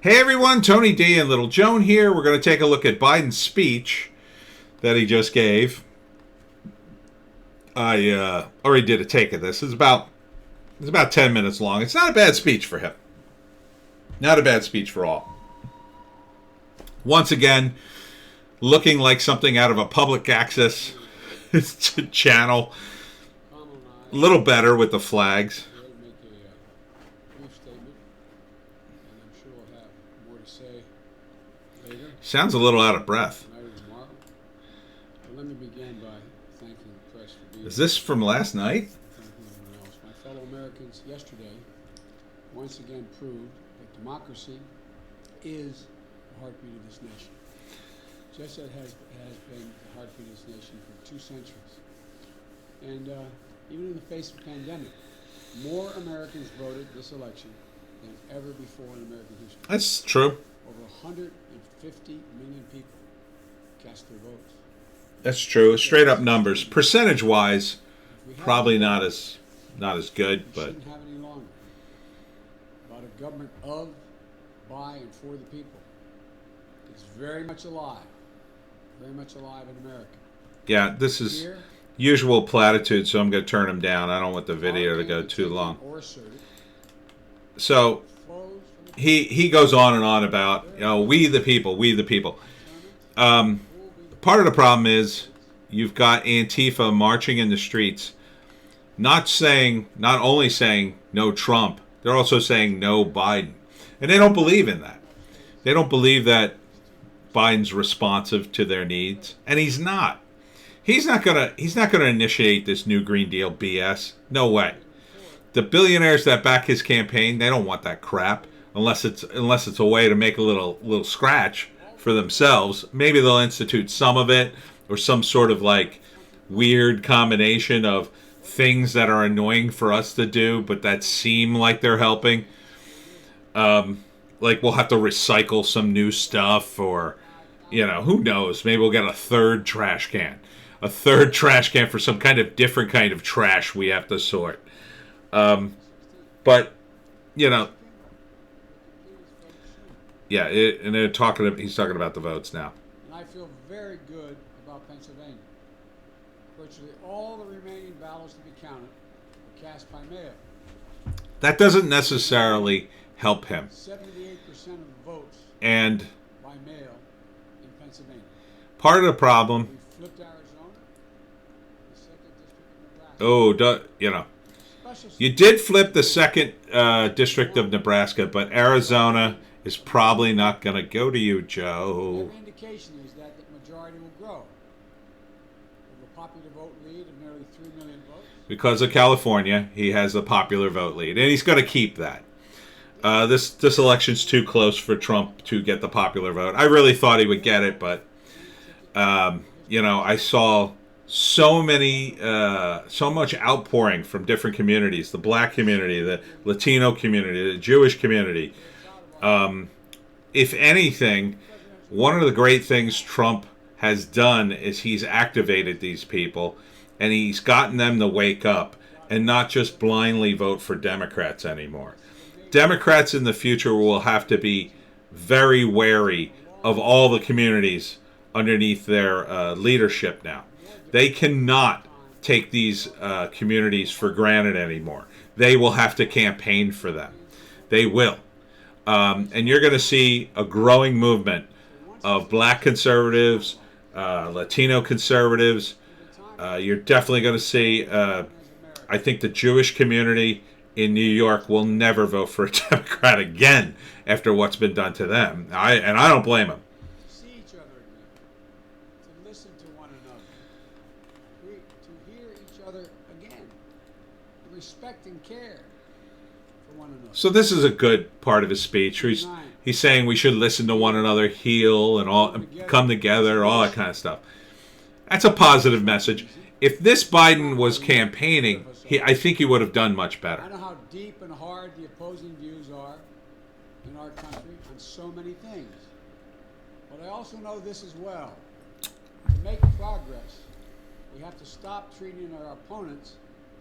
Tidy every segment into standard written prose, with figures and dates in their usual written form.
Hey everyone, Tony D and Little Joan here. We're going to take a look at Biden's speech that he just gave. I already did a take of this. It's about 10 minutes long. It's not a bad speech for him. Not a bad speech for all. Once again, looking like something out of a public access channel. A little better with the flags. Sounds a little out of breath. Let me begin by thanking the press for being. Is this from last night? My fellow Americans yesterday once again proved that democracy is the heartbeat of this nation. Just as it has been the heartbeat of this nation for 2 centuries. And even in the face of a pandemic, more Americans voted this election than ever before in American history. That's true. Over 150 million people cast their votes. That's true. Straight up numbers, percentage wise, probably not as good, but shouldn't have any longer. About a government of, by, and for the people. It's very much alive in America. yeah, this is usual platitude, so I'm going to turn them down. I don't want the video to go too long. So he goes on and on about, we the people. Part of the problem is you've got Antifa marching in the streets, not only saying no Trump, they're also saying no Biden. And they don't believe in that. They don't believe that Biden's responsive to their needs, and he's not. He's not gonna initiate this new Green Deal BS. No way. The billionaires that back his campaign, they don't want that crap unless it's a way to make a little scratch for themselves. Maybe they'll institute some of it, or some sort of like weird combination of things that are annoying for us to do, but that seem like they're helping. Like we'll have to recycle some new stuff, or who knows? Maybe we'll get a third trash can for some kind of different kind of trash we have to sort. But yeah, and he's talking about the votes now. And I feel very good about Pennsylvania. Virtually all the remaining ballots to be counted were cast by mail. That doesn't necessarily help him. 78% of the votes and by mail in Pennsylvania. Part of the problem. We flipped Arizona, the second district of Nebraska. You did flip the second district of Nebraska, but Arizona is probably not going to go to you, Joe. Every indication is that the majority will grow. With a popular vote lead of nearly 3 million votes. Because of California, he has a popular vote lead, and he's going to keep that. This election's too close for Trump to get the popular vote. I really thought he would get it, but I saw so much outpouring from different communities: the black community, the Latino community, the Jewish community. If anything, one of the great things Trump has done is he's activated these people, and he's gotten them to wake up and not just blindly vote for Democrats anymore. Democrats in the future will have to be very wary of all the communities underneath their leadership now. They cannot take these communities for granted anymore. They will have to campaign for them. They will. And you're going to see a growing movement of black conservatives, Latino conservatives. You're definitely going to see, I think the Jewish community in New York will never vote for a Democrat again after what's been done to them. I don't blame them. To see each other again, to listen to one another, to hear each other again, to respect and care for one another. So this is a good part of his speech. He's saying we should listen to one another, heal, and come together, all that kind of stuff. That's a positive message. If this Biden was campaigning, I think he would have done much better. I know how deep and hard the opposing views are in our country on so many things. But I also know this as well. To make progress, we have to stop treating our opponents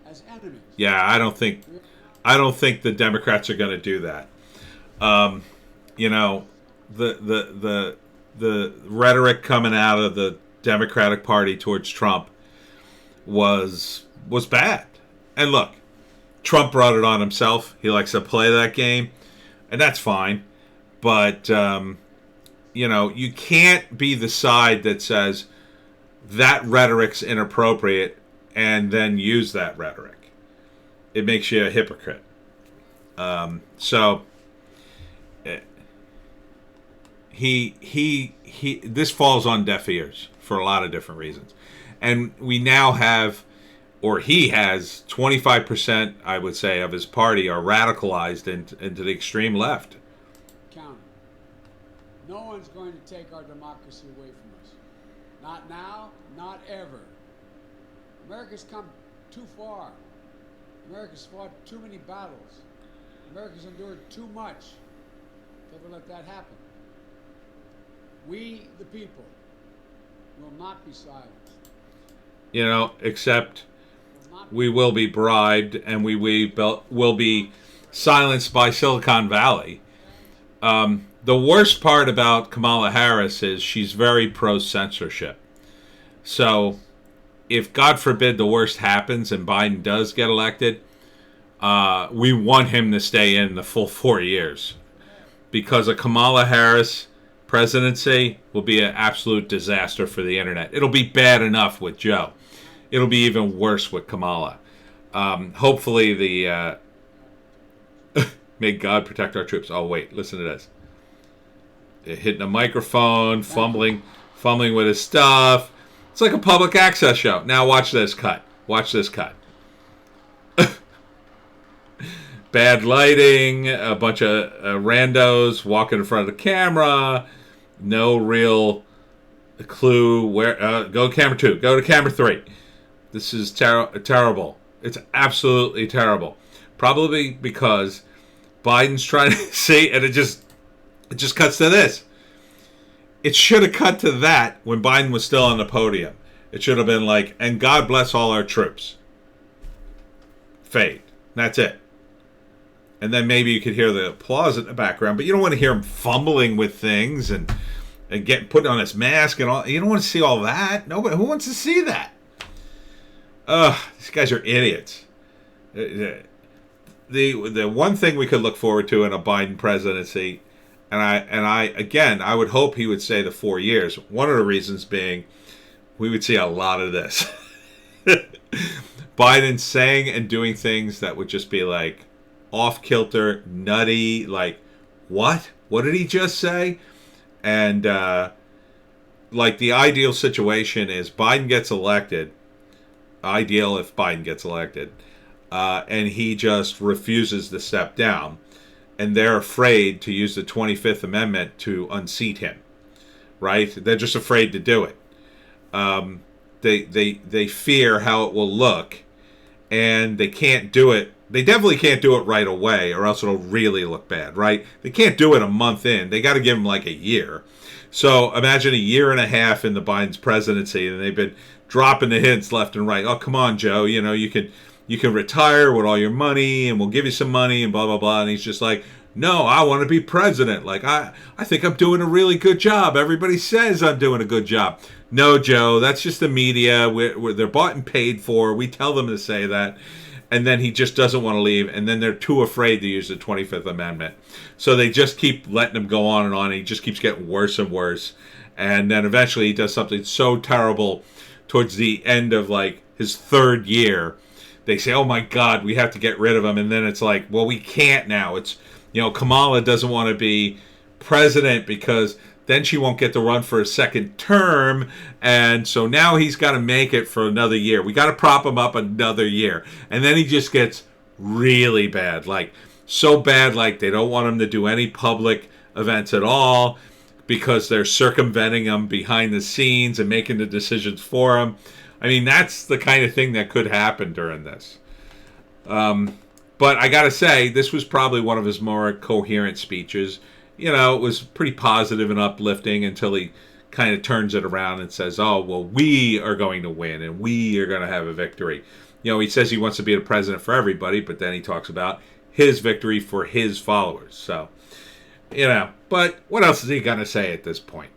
as enemies. Yeah, I don't think the Democrats are going to do that. you know, the rhetoric coming out of the Democratic Party towards Trump was bad. And look, Trump brought it on himself. He likes to play that game, and that's fine. But you can't be the side that says that rhetoric's inappropriate and then use that rhetoric. It makes you a hypocrite. So he this falls on deaf ears for a lot of different reasons. And we now have, or he has, 25%, I would say, of his party are radicalized into the extreme left. Count it. No one's going to take our democracy away from us. Not now, not ever. America's come too far. America's fought too many battles. America's endured too much to ever let that happen. We, the people, will not be silenced. Except we will be bribed and we will be silenced by Silicon Valley. The worst part about Kamala Harris is she's very pro-censorship. So if, God forbid, the worst happens and Biden does get elected, we want him to stay in the full 4 years. Because a Kamala Harris presidency will be an absolute disaster for the internet. It'll be bad enough with Joe. It'll be even worse with Kamala. Hopefully the... may God protect our troops. Oh, wait, listen to this. Hitting a microphone, fumbling with his stuff. It's like a public access show. Now watch this cut. Watch this cut. Bad lighting, a bunch of randos walking in front of the camera. No real clue where. Go to camera 2. Go to camera 3. This is terrible. It's absolutely terrible. Probably because Biden's trying to see, and it just cuts to this. It should have cut to that when Biden was still on the podium. It should have been like, and God bless all our troops. Fade. That's it. And then maybe you could hear the applause in the background, but you don't want to hear him fumbling with things and putting on his mask and all. You don't want to see all that. Nobody. Who wants to see that? These guys are idiots. The one thing we could look forward to in a Biden presidency, and I would hope he would say the 4 years. One of the reasons being, we would see a lot of this. Biden saying and doing things that would just be like off kilter, nutty, like, what? What did he just say? And like the ideal situation is Biden gets elected. Ideal if Biden gets elected. And he just refuses to step down. And they're afraid to use the 25th Amendment to unseat him. Right? They're just afraid to do it. They fear how it will look. And they can't do it. They definitely can't do it right away, or else it'll really look bad, right? They can't do it a month in. They got to give him like a year. So imagine a year and a half in the Biden's presidency, and they've been dropping the hints left and right. Oh, come on, Joe. You can retire with all your money, and we'll give you some money, and blah blah blah. And he's just like, no, I want to be president. Like I think I'm doing a really good job. Everybody says I'm doing a good job. No, Joe, that's just the media. They're bought and paid for. We tell them to say that. And then he just doesn't want to leave, and then they're too afraid to use the 25th Amendment. So they just keep letting him go on, and he just keeps getting worse and worse. And then eventually he does something so terrible towards the end of, like, his third year. They say, oh, my God, we have to get rid of him. And then it's like, well, we can't now. It's, Kamala doesn't want to be president because then she won't get to run for a second term. And so now he's got to make it for another year. We got to prop him up another year. And then he just gets really bad. Like, so bad, like they don't want him to do any public events at all because they're circumventing him behind the scenes and making the decisions for him. I mean, that's the kind of thing that could happen during this. But I got to say, this was probably one of his more coherent speeches. It was pretty positive and uplifting until he kind of turns it around and says, oh, well, we are going to win and we are going to have a victory. He says he wants to be the president for everybody, but then he talks about his victory for his followers. So You know, but what else is he going to say at this point?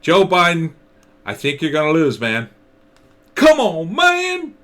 Joe Biden, I think you're going to lose, man. Come on, man!